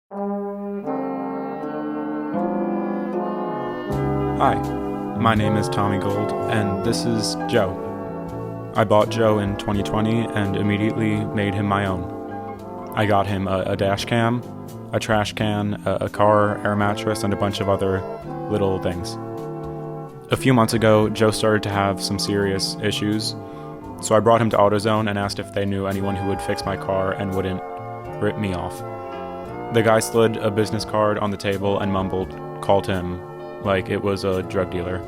Hi, my name is Tommy Gold, and this is Joe. I bought Joe in 2020 and immediately made him my own. I got him a dash cam, a trash can, a car, air mattress, and a bunch of other little things. A few months ago, Joe started to have some serious issues, so I brought him to AutoZone and asked if they knew anyone who would fix my car and wouldn't rip me off. The guy slid a business card on the table and mumbled, "Call Tim," like it was a drug dealer.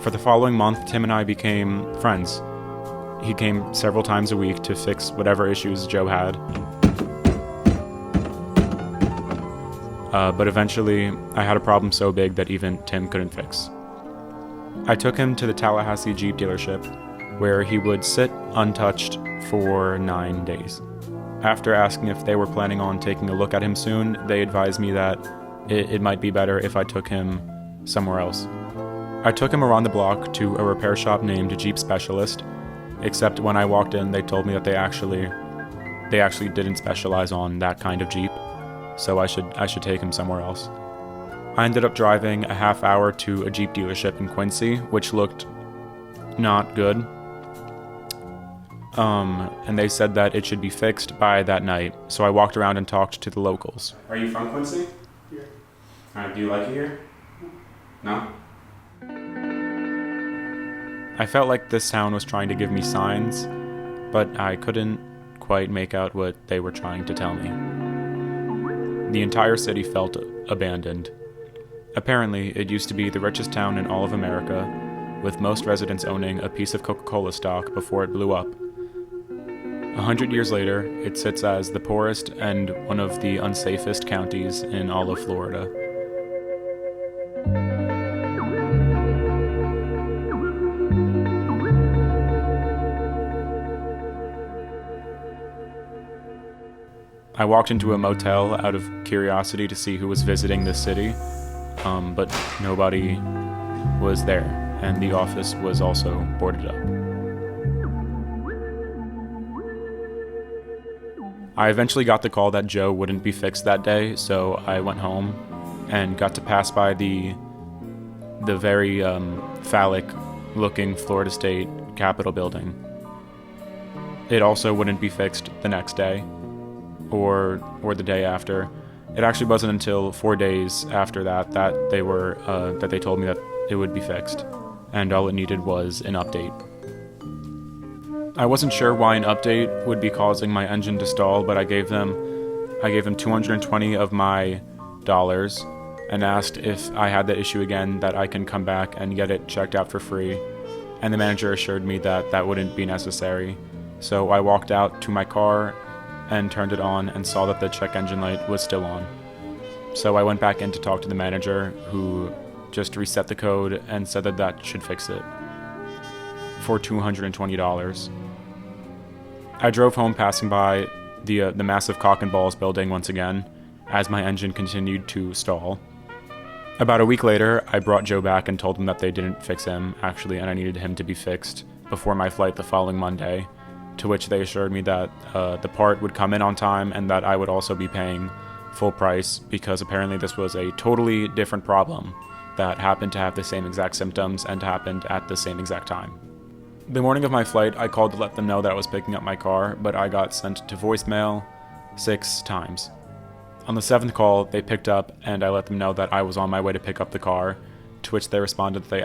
For the following month, Tim and I became friends. He came several times a week to fix whatever issues Joe had. But eventually, I had a problem so big that even Tim couldn't fix. I took him to the Tallahassee Jeep dealership, where he would sit untouched for 9 days. After asking if they were planning on taking a look at him soon, they advised me that it might be better if I took him somewhere else. I took him around the block to a repair shop named Jeep Specialist, except when I walked in, they told me that they actually didn't specialize on that kind of Jeep, so I should take him somewhere else. I ended up driving a half hour to a Jeep dealership in Quincy, which looked not good. And they said that it should be fixed by that night, so I walked around and talked to the locals. Are you from Quincy? Yeah. Alright, do you like it here? No? I felt like this town was trying to give me signs, but I couldn't quite make out what they were trying to tell me. The entire city felt abandoned. Apparently, it used to be the richest town in all of America, with most residents owning a piece of Coca-Cola stock before it blew up. 100 years later, it sits as the poorest and one of the unsafest counties in all of Florida. I walked into a motel out of curiosity to see who was visiting this city, but nobody was there, and the office was also boarded up. I eventually got the call that Joe wouldn't be fixed that day, so I went home and got to pass by the very phallic-looking Florida State Capitol building. It also wouldn't be fixed the next day, or the day after. It actually wasn't until 4 days after that they told me that it would be fixed, and all it needed was an update. I wasn't sure why an update would be causing my engine to stall, but I gave them 220 of my dollars and asked if I had that issue again that I can come back and get it checked out for free, and the manager assured me that that wouldn't be necessary. So I walked out to my car and turned it on and saw that the check engine light was still on. So I went back in to talk to the manager, who just reset the code and said that that should fix it for $220. I drove home passing by the massive Cock and Balls building once again, as my engine continued to stall. About a week later, I brought Joe back and told him that they didn't fix him, actually, and I needed him to be fixed before my flight the following Monday, to which they assured me that the part would come in on time and that I would also be paying full price, because apparently this was a totally different problem that happened to have the same exact symptoms and happened at the same exact time. The morning of my flight, I called to let them know that I was picking up my car, but I got sent to voicemail 6 times. On the 7th call, they picked up, and I let them know that I was on my way to pick up the car, to which they responded that they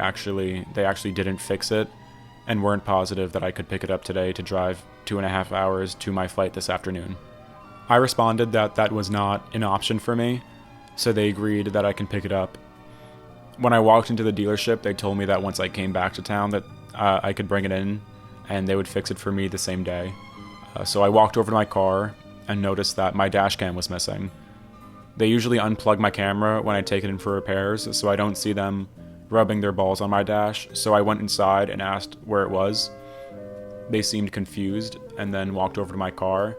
actually didn't fix it, and weren't positive that I could pick it up today to drive 2.5 hours to my flight this afternoon. I responded that that was not an option for me, so they agreed that I can pick it up. When I walked into the dealership, they told me that once I came back to town that I could bring it in, and they would fix it for me the same day. So I walked over to my car and noticed that my dash cam was missing. They usually unplug my camera when I take it in for repairs, so I don't see them rubbing their balls on my dash, so I went inside and asked where it was. They seemed confused, and then walked over to my car.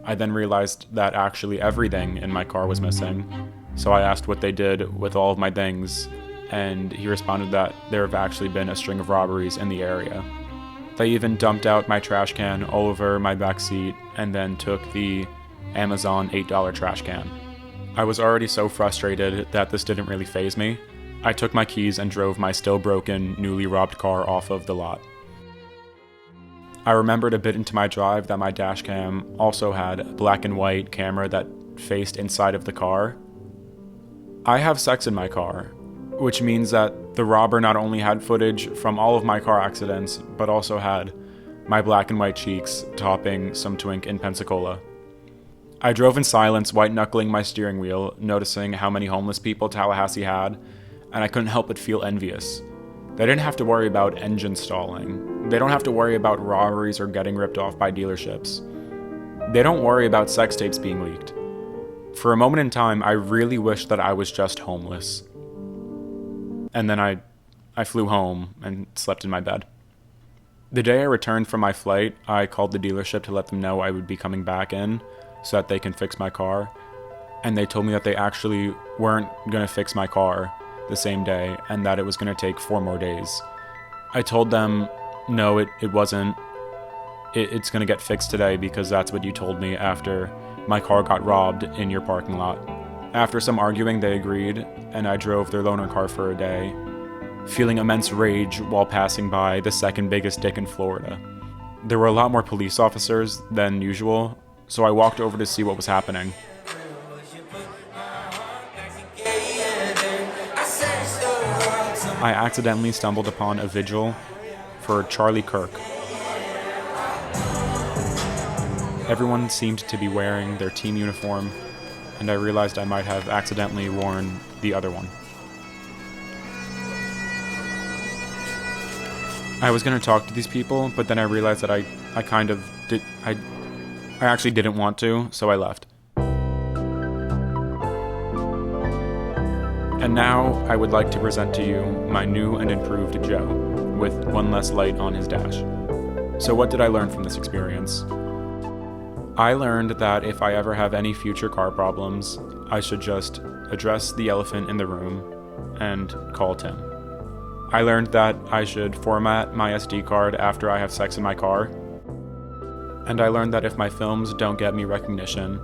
I then realized that actually everything in my car was missing, so I asked what they did with all of my things, and he responded that there have actually been a string of robberies in the area. They even dumped out my trash can all over my back seat and then took the Amazon $8 trash can. I was already so frustrated that this didn't really faze me. I took my keys and drove my still broken, newly robbed car off of the lot. I remembered a bit into my drive that my dash cam also had a black and white camera that faced inside of the car. I have sex in my car, which means that the robber not only had footage from all of my car accidents, but also had my black and white cheeks topping some twink in Pensacola. I drove in silence, white-knuckling my steering wheel, noticing how many homeless people Tallahassee had, and I couldn't help but feel envious. They didn't have to worry about engine stalling. They don't have to worry about robberies or getting ripped off by dealerships. They don't worry about sex tapes being leaked. For a moment in time, I really wished that I was just homeless. And then I flew home and slept in my bed. The day I returned from my flight, I called the dealership to let them know I would be coming back in so that they can fix my car. And they told me that they actually weren't going to fix my car the same day and that it was going to take 4 more days. I told them, no, it wasn't. It's going to get fixed today because that's what you told me after my car got robbed in your parking lot. After some arguing, they agreed, and I drove their loaner car for a day, feeling immense rage while passing by the second biggest dick in Florida. There were a lot more police officers than usual, so I walked over to see what was happening. I accidentally stumbled upon a vigil for Charlie Kirk. Everyone seemed to be wearing their team uniform, and I realized I might have accidentally worn the other one. I was going to talk to these people, but then I realized that I actually didn't want to, so I left. And now I would like to present to you my new and improved Joe, with one less light on his dash. So what did I learn from this experience? I learned that if I ever have any future car problems, I should just address the elephant in the room and call Tim. I learned that I should format my SD card after I have sex in my car. And I learned that if my films don't get me recognition,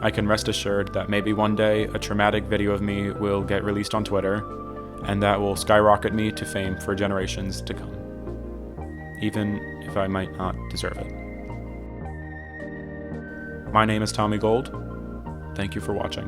I can rest assured that maybe one day a traumatic video of me will get released on Twitter, and that will skyrocket me to fame for generations to come, even if I might not deserve it. My name is Tommy Gold. Thank you for watching.